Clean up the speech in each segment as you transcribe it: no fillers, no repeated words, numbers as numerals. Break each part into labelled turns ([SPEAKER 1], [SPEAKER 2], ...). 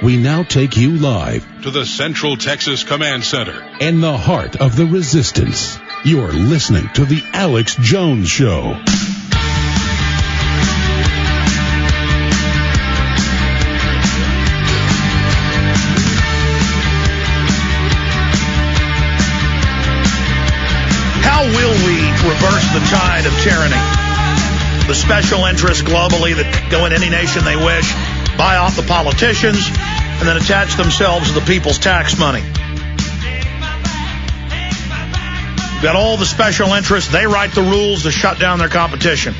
[SPEAKER 1] We now take you live
[SPEAKER 2] to the Central Texas Command Center
[SPEAKER 1] in the heart of the resistance. You're listening to The Alex Jones Show.
[SPEAKER 3] How will we reverse the tide of tyranny? The special interests globally that go in any nation they wish, buy off the politicians, and then attach themselves to the people's tax money. You've got all the special interests. They write the rules to shut down their competition.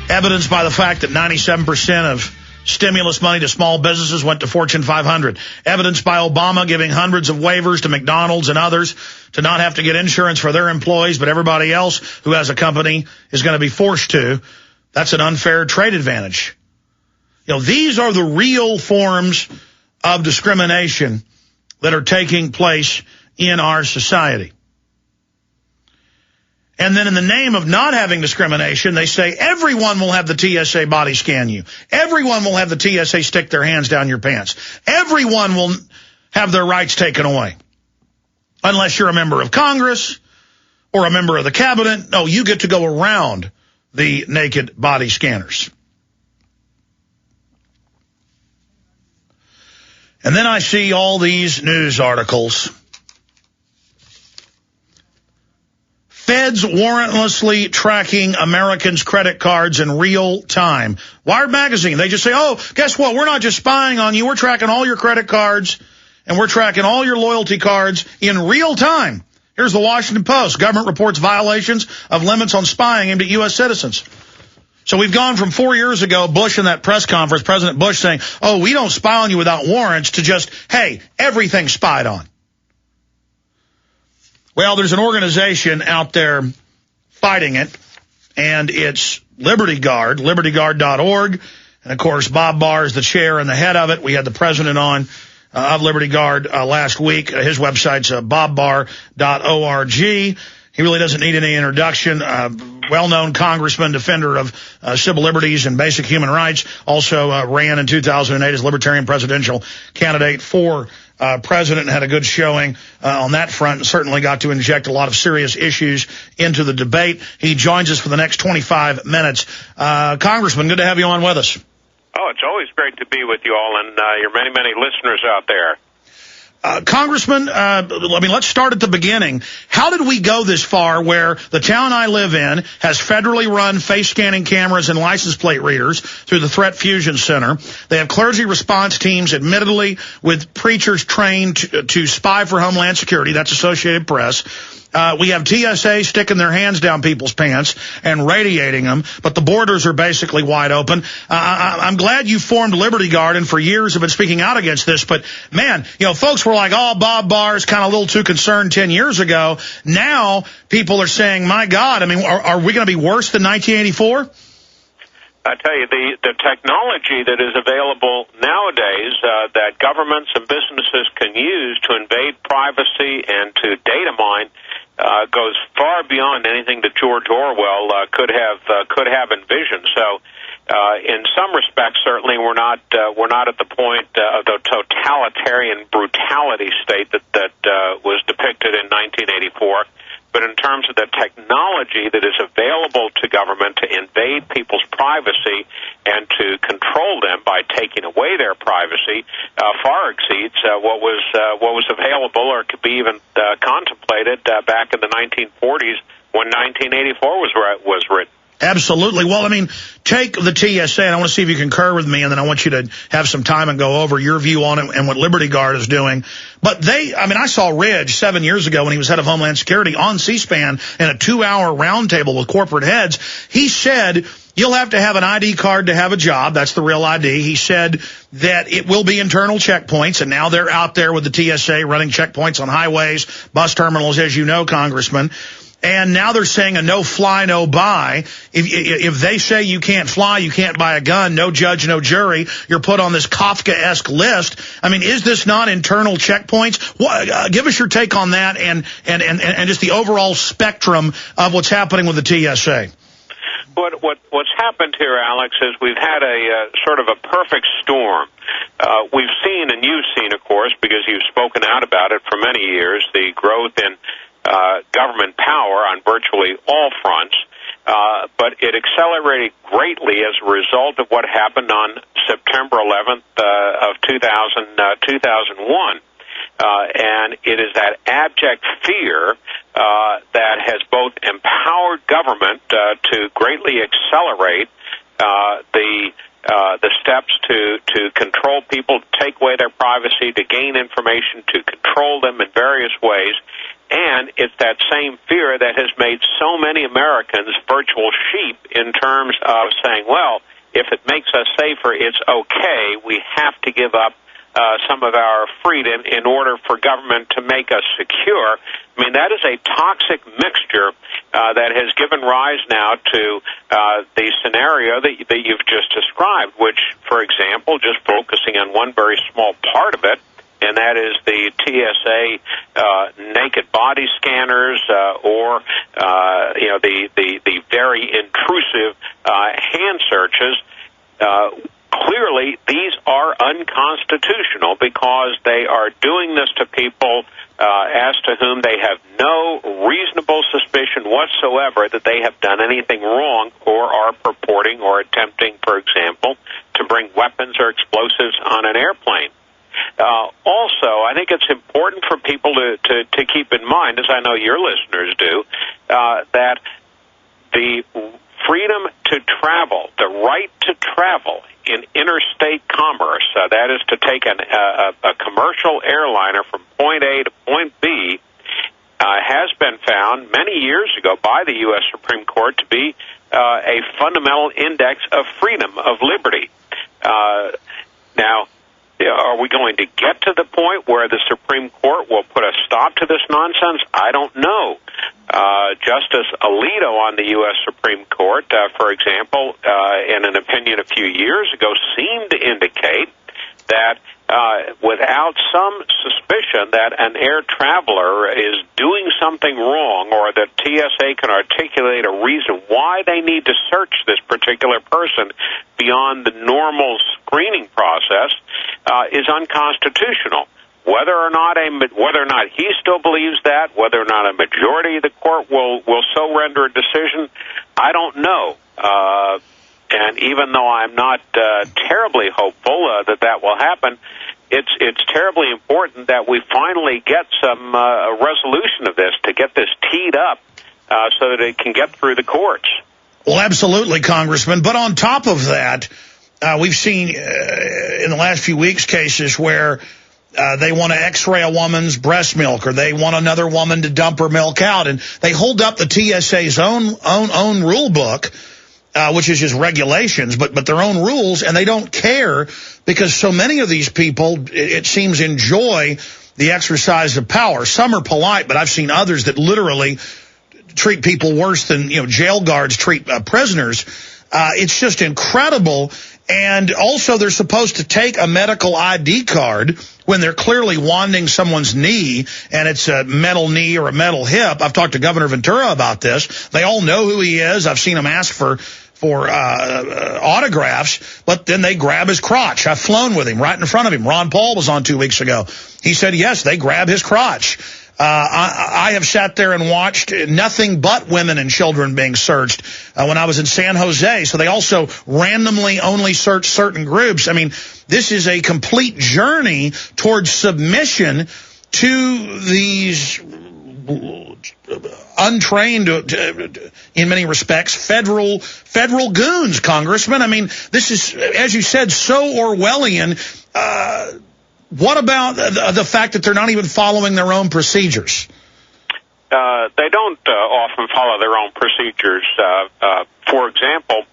[SPEAKER 3] Evidenced by the fact that 97% of stimulus money to small businesses went to Fortune 500. Evidenced by Obama giving hundreds of waivers to McDonald's and others to not have to get insurance for their employees, but everybody else who has a company is going to be forced to. That's an unfair trade advantage. You know, these are the real forms of discrimination that are taking place in our society. And then in the name of not having discrimination, they say everyone will have the TSA body scan you. Everyone will have the TSA stick their hands down your pants. Everyone will have their rights taken away. Unless you're a member of Congress or a member of the cabinet. No, you get to go around the naked body scanners. And then I see all these news articles. Feds warrantlessly tracking Americans' credit cards in real time. Wired magazine, they just say, oh, guess what? We're not just spying on you. We're tracking all your credit cards, and we're tracking all your loyalty cards in real time. Here's the Washington Post. Government reports violations of limits on spying aimed at U.S. citizens. So we've gone from 4 years ago, Bush in that press conference, President Bush saying, oh, we don't spy on you without warrants, to just, hey, everything's spied on. Well, there's an organization out there fighting it, and it's Liberty Guard, libertyguard.org. And, of course, Bob Barr is the chair and the head of it. We had the president on of Liberty Guard last week. His website's bobbarr.org. He really doesn't need any introduction. Well-known congressman, defender of civil liberties and basic human rights. Also ran in 2008 as Libertarian presidential candidate for president and had a good showing on that front, and certainly got to inject a lot of serious issues into the debate. He joins us for the next 25 minutes. Congressman, good to have you on with us.
[SPEAKER 4] Oh, it's always great to be with you all and your many, many listeners out there.
[SPEAKER 3] Congressman, let's start at the beginning. How did we go this far where the town I live in has federally run face scanning cameras and license plate readers through the Threat Fusion Center? They have clergy response teams, admittedly, with preachers trained to spy for Homeland Security. That's Associated Press. We have TSA sticking their hands down people's pants and radiating them, but the borders are basically wide open. I'm glad you formed Liberty Guard and for years have been speaking out against this, but man, you know, folks were like, oh, Bob Barr is kind of a little too concerned 10 years ago. Now people are saying, my God, I mean, are we going to be worse than 1984?
[SPEAKER 4] I tell you, the technology that is available nowadays that governments and businesses can use to invade privacy and to data mine goes far beyond anything that George Orwell could have envisioned. So, in some respects, certainly we're not at the point of the totalitarian brutality state that was depicted in 1984. But in terms of the technology that is available to government to invade people's privacy and to control them by taking away their privacy, far exceeds what was available or could be even contemplated back in the 1940s when 1984 was written.
[SPEAKER 3] Absolutely. Well, I mean, take the TSA, and I want to see if you concur with me, and then I want you to have some time and go over your view on it and what Liberty Guard is doing. But I saw Ridge 7 years ago when he was head of Homeland Security on C-SPAN in a 2-hour roundtable with corporate heads. He said, you'll have to have an ID card to have a job. That's the real ID. He said that it will be internal checkpoints, and now they're out there with the TSA running checkpoints on highways, bus terminals, as you know, Congressman. And now they're saying a no-fly, no-buy. If they say you can't fly, you can't buy a gun, no judge, no jury, you're put on this Kafka-esque list. I mean, is this not internal checkpoints? Give us your take on that and just the overall spectrum of what's happening with the TSA.
[SPEAKER 4] What's happened here, Alex, is we've had a sort of a perfect storm. We've seen, and you've seen, of course, because you've spoken out about it for many years, the growth in government power on virtually all fronts. But it accelerated greatly as a result of what happened on September 11th of 2001. And it is that abject fear that has both empowered government to greatly accelerate the steps to control people, to take away their privacy, to gain information, to control them in various ways. And it's that same fear that has made so many Americans virtual sheep in terms of saying, well, if it makes us safer, it's okay. We have to give up some of our freedom in order for government to make us secure. I mean, that is a toxic mixture that has given rise now to the scenario that you've just described, which, for example, just focusing on one very small part of it, and that is the TSA naked body scanners or the very intrusive hand searches. Clearly, these are unconstitutional because they are doing this to people as to whom they have no reasonable suspicion whatsoever that they have done anything wrong or are purporting or attempting, for example, to bring weapons or explosives on an airplane. Also, I think it's important for people to keep in mind, as I know your listeners do, that the freedom to travel, the right to travel in interstate commerce, that is to take a commercial airliner from point A to point B, has been found many years ago by the U.S. Supreme Court to be a fundamental index of freedom, of liberty. Now, are we going to get to the point where the Supreme Court will put a stop to this nonsense? I don't know. Justice Alito on the U.S. Supreme Court, for example, in an opinion a few years ago, seemed to indicate that without some suspicion that an air traveler is doing something wrong or that TSA can articulate a reason why they need to search this particular person beyond the normal screening process is unconstitutional. Whether or not he still believes that, whether or not a majority of the court will so render a decision, I don't know. And even though I'm not terribly hopeful that will happen, it's terribly important that we finally get some resolution of this, to get this teed up so that it can get through the courts.
[SPEAKER 3] Well, absolutely, Congressman. But on top of that, we've seen in the last few weeks cases where they want to x-ray a woman's breast milk, or they want another woman to dump her milk out, and they hold up the TSA's own rule book, which is just regulations, but their own rules, and they don't care because so many of these people, it seems, enjoy the exercise of power. Some are polite, but I've seen others that literally treat people worse than jail guards treat prisoners. It's just incredible. And also, they're supposed to take a medical ID card when they're clearly wanding someone's knee, and it's a metal knee or a metal hip. I've talked to Governor Ventura about this. They all know who he is. I've seen him ask for autographs, but then they grab his crotch. I've flown with him right in front of him. Ron Paul was on 2 weeks ago. He said, yes, they grab his crotch. I have sat there and watched nothing but women and children being searched when I was in San Jose. So they also randomly only search certain groups. I mean, this is a complete journey towards submission to these untrained, in many respects, federal goons, Congressman. I mean, this is, as you said, so Orwellian. What about the fact that they're not even following their own procedures?
[SPEAKER 4] They don't often follow their own procedures. For example,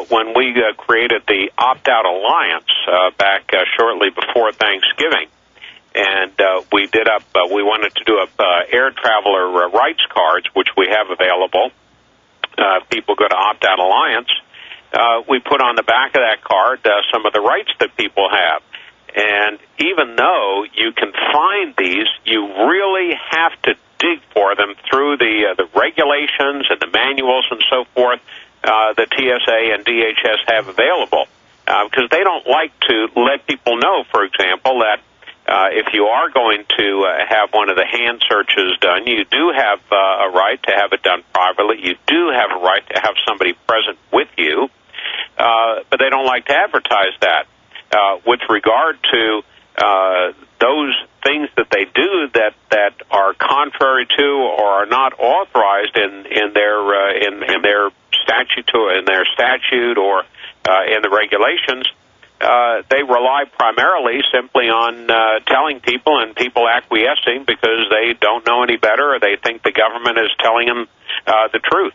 [SPEAKER 4] when we created the Opt-out Alliance back shortly before Thanksgiving, and we wanted to do air traveler rights cards, which we have available. People go to Opt-out Alliance. We put on the back of that card some of the rights that people have. And even though you can find these, you really have to dig for them through the regulations and the manuals and so forth the TSA and DHS have available, because they don't like to let people know, for example, that if you are going to have one of the hand searches done, you do have a right to have it done privately. You do have a right to have somebody present with you, but they don't like to advertise that. With regard to those things that they do that are contrary to or are not authorized in their statute or in the regulations, they rely primarily simply on telling people, and people acquiescing because they don't know any better, or they think the government is telling them the truth.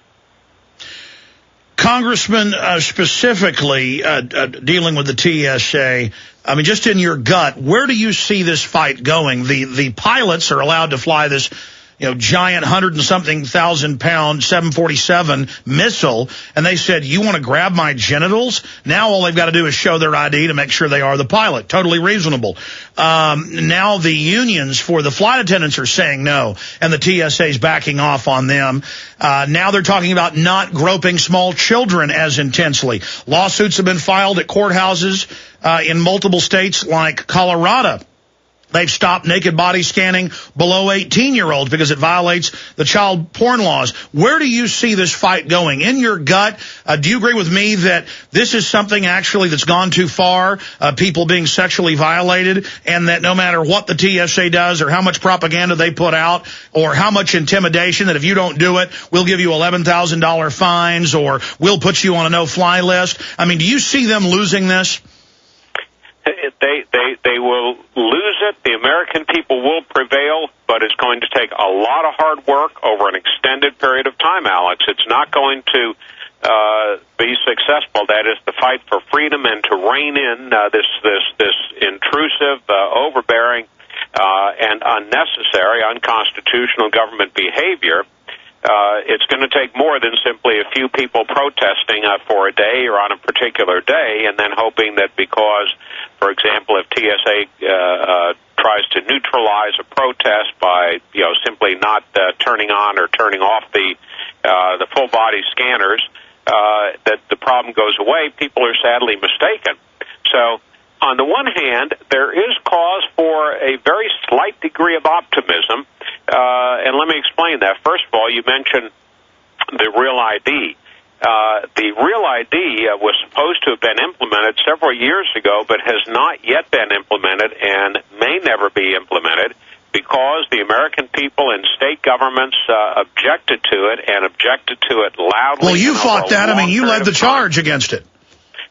[SPEAKER 3] Congressman, specifically dealing with the TSA, I mean, just in your gut, where do you see this fight going? The pilots are allowed to fly this, giant 100-and-something-thousand-pound 747 missile, and they said, you want to grab my genitals? Now all they've got to do is show their ID to make sure they are the pilot. Totally reasonable. Now the unions for the flight attendants are saying no, and the TSA is backing off on them. Now they're talking about not groping small children as intensely. Lawsuits have been filed at courthouses in multiple states like Colorado. They've stopped naked body scanning below 18-year-olds because it violates the child porn laws. Where do you see this fight going? In your gut, do you agree with me that this is something actually that's gone too far, people being sexually violated, and that no matter what the TSA does or how much propaganda they put out or how much intimidation, that if you don't do it, we'll give you $11,000 fines or we'll put you on a no-fly list? I mean, do you see them losing this?
[SPEAKER 4] They will lose it. The American people will prevail, but it's going to take a lot of hard work over an extended period of time, Alex. It's not going to be successful. That is the fight for freedom and to rein in this intrusive, overbearing, and unnecessary, unconstitutional government behavior. It's going to take more than simply a few people protesting for a day or on a particular day, and then hoping that because, for example, if TSA tries to neutralize a protest by simply not turning on or turning off the full body scanners, that the problem goes away. People are sadly mistaken. So, on the one hand, there is cause for a very slight degree of optimism, and let me explain that. First of all, you mentioned the Real ID. The Real ID was supposed to have been implemented several years ago, but has not yet been implemented and may never be implemented because the American people and state governments objected to it and objected to it loudly.
[SPEAKER 3] Well, you fought that. I mean, you led the charge against it.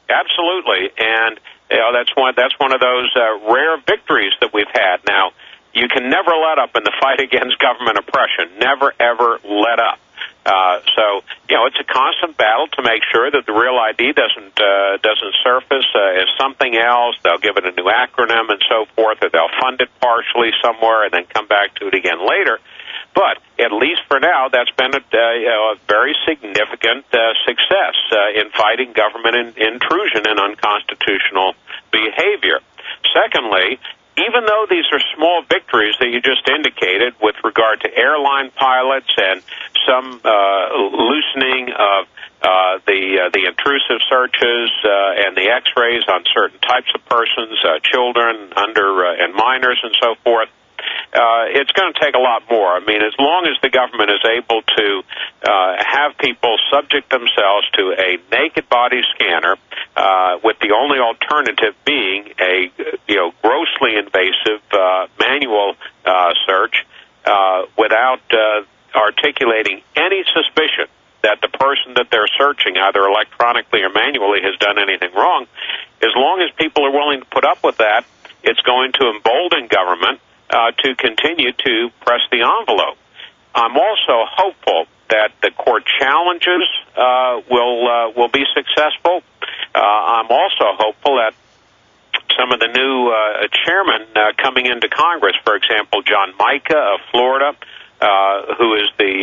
[SPEAKER 4] Absolutely, and that's one of those rare victories that we've had. Now, you can never let up in the fight against government oppression. Never, ever let up. So, it's a constant battle to make sure that the Real ID doesn't surface as something else. They'll give it a new acronym and so forth, or they'll fund it partially somewhere and then come back to it again later. But at least for now, that's been a very significant success in fighting government intrusion and unconstitutional behavior. Secondly, even though these are small victories that you just indicated with regard to airline pilots and some loosening of the intrusive searches and the X-rays on certain types of persons, children, and minors, and so forth, it's going to take a lot more. I mean, as long as the government is able to have people subject themselves to a naked body scanner, with the only alternative being a grossly invasive manual search, without articulating any suspicion that the person that they're searching, either electronically or manually, has done anything wrong, as long as people are willing to put up with that, it's going to embolden government to continue to press the envelope. I'm also hopeful that the court challenges will be successful. I'm also hopeful that some of the new chairmen coming into Congress, for example, John Mica of Florida, who is the